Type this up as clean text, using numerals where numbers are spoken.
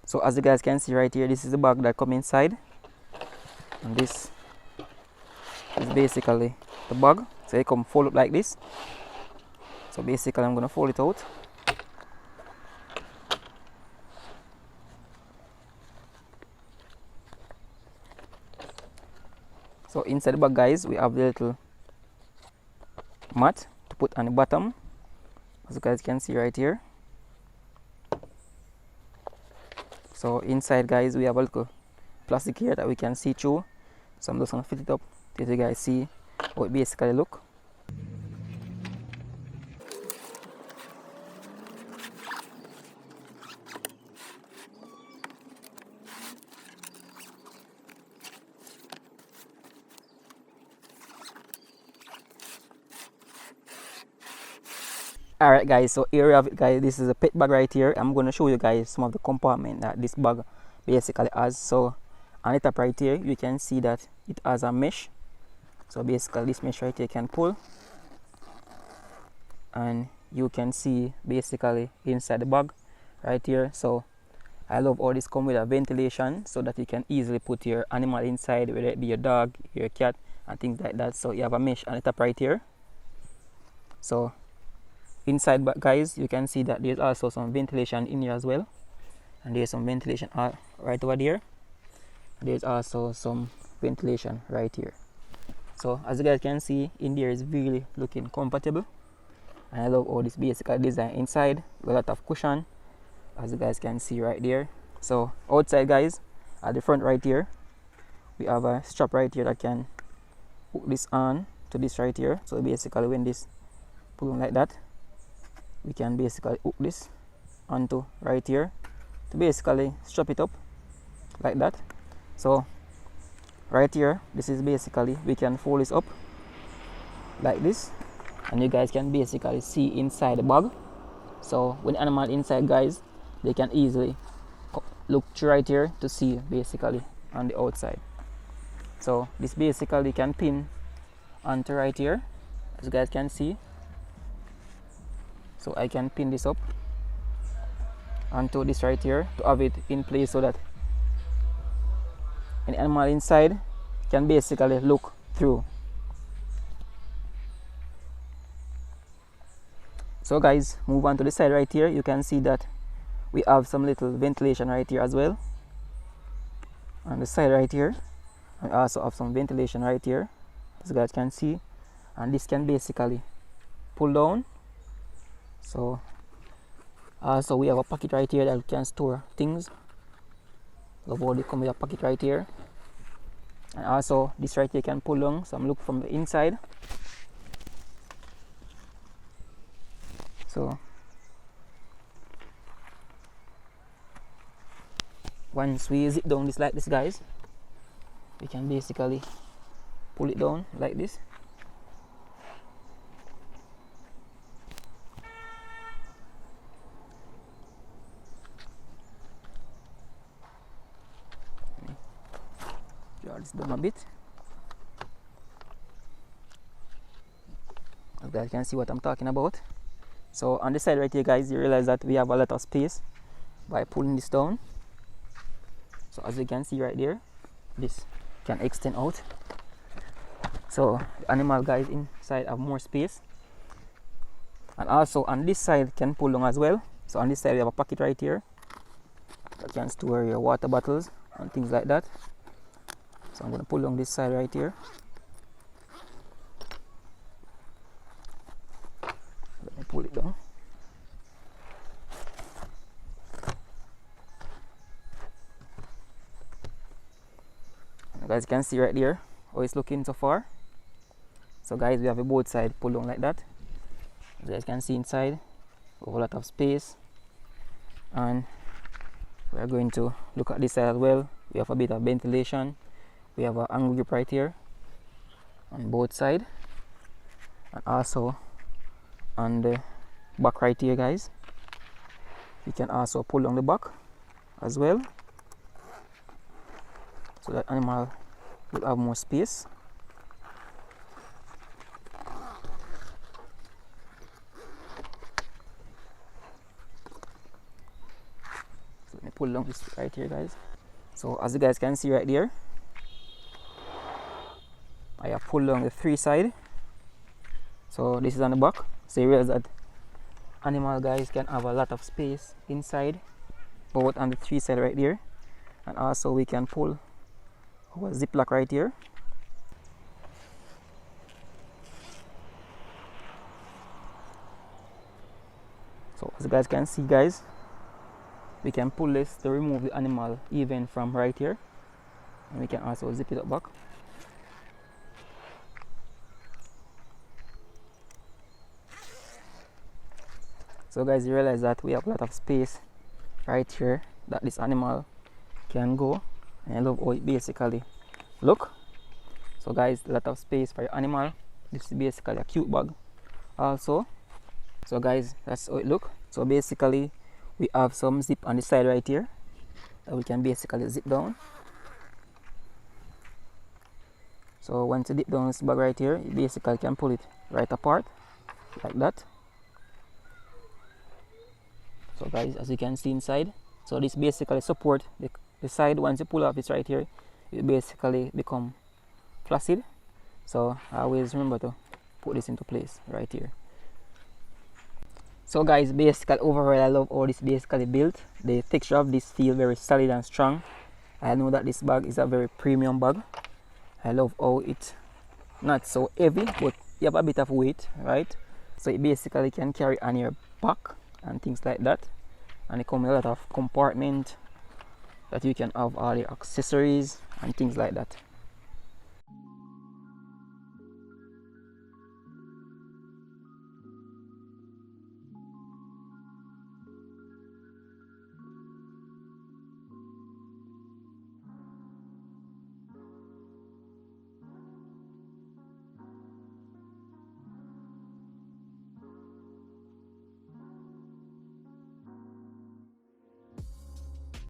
So as you guys can see right here, this is the bag that come inside, and this is basically the bag. So it come fold up like this. So basically I'm gonna fold it out. So inside the bag, guys, we have the little mat to put on the bottom, as you guys can see right here. So inside, guys, we have a little plastic here that we can see through. So I'm just gonna fit it up so you guys see how it basically look. Alright guys, so here we have it guys. This is a pet bag right here. I'm going to show you guys some of the compartment that this bag basically has. So on the top right here, you can see that it has a mesh. So basically this mesh right here can pull, and you can see basically inside the bag right here. So I love all this come with a ventilation so that you can easily put your animal inside, whether it be your dog, your cat, and things like that. So you have a mesh on the top right here. So inside, but guys, you can see that there's also some ventilation in here as well, and there's some ventilation right over there. There's also some ventilation right here. So as you guys can see, in there is really looking comfortable, and I love all this basic design inside with a lot of cushion, as you guys can see right there. So outside, guys, at the front right here, we have a strap right here that can hook this on to this right here. So basically when this pull on like that, we can basically hook this onto right here to basically strap it up like that. So right here, this is basically, we can fold this up like this, and you guys can basically see inside the bag. So when the animal inside, guys, they can easily look through right here to see basically on the outside. So this basically can pin onto right here, as you guys can see. So I can pin this up onto this right here to have it in place so that an animal inside can basically look through. So guys, move on to the side right here. You can see that we have some little ventilation right here as well on the side right here. We also have some ventilation right here, as you guys can see, and this can basically pull down. So also we have a pocket right here that we can store things. The body come with a pocket right here, and also this right here can pull down some look from the inside. So once we zip down this like this, guys, we can basically pull it down like this. Draw this down a bit. You guys can see what I'm talking about. So on the side right here, guys, you realize that we have a lot of space by pulling this down. So as you can see right there, this can extend out. So the animal, guys, inside have more space. And also on this side can pull down as well. So on this side we have a pocket right here that can store your water bottles and things like that. So I'm going to pull down this side right here. Let me pull it down. You guys can see right there how it's looking so far. So guys, we have a both side pull down like that. As you guys can see inside, we have a lot of space, and we are going to look at this side as well. We have a bit of ventilation. We have an angle grip right here on both sides, and also on the back right here, guys, you can also pull on the back as well, so that animal will have more space. So let me pull down this right here, guys. So as you guys can see right there, I have pulled down the 3 side. So this is on the back. So you realize that animal, guys, can have a lot of space inside, both on the 3 side right there, and also we can pull our ziplock right here. So as you guys can see, guys, we can pull this to remove the animal even from right here, and we can also zip it up back. So guys, you realize that we have a lot of space right here that this animal can go, and I love how it basically look. So guys, a lot of space for your animal. This is basically a cute bag also. So guys, that's how it look. So basically we have some zip on the side right here that we can basically zip down. So once you dip down this bag right here, you basically can pull it right apart like that. So guys, as you can see inside, so this basically support the side. Once you pull off this right here, it basically become flaccid. So always remember to put this into place right here. So guys, basically overall I love how this basically built. The texture of this feel very solid and strong. I know that this bag is a very premium bag. I love how it's not so heavy, but you have a bit of weight, right? So it basically can carry on your back and things like that, and it comes with a lot of compartment that you can have all your accessories and things like that.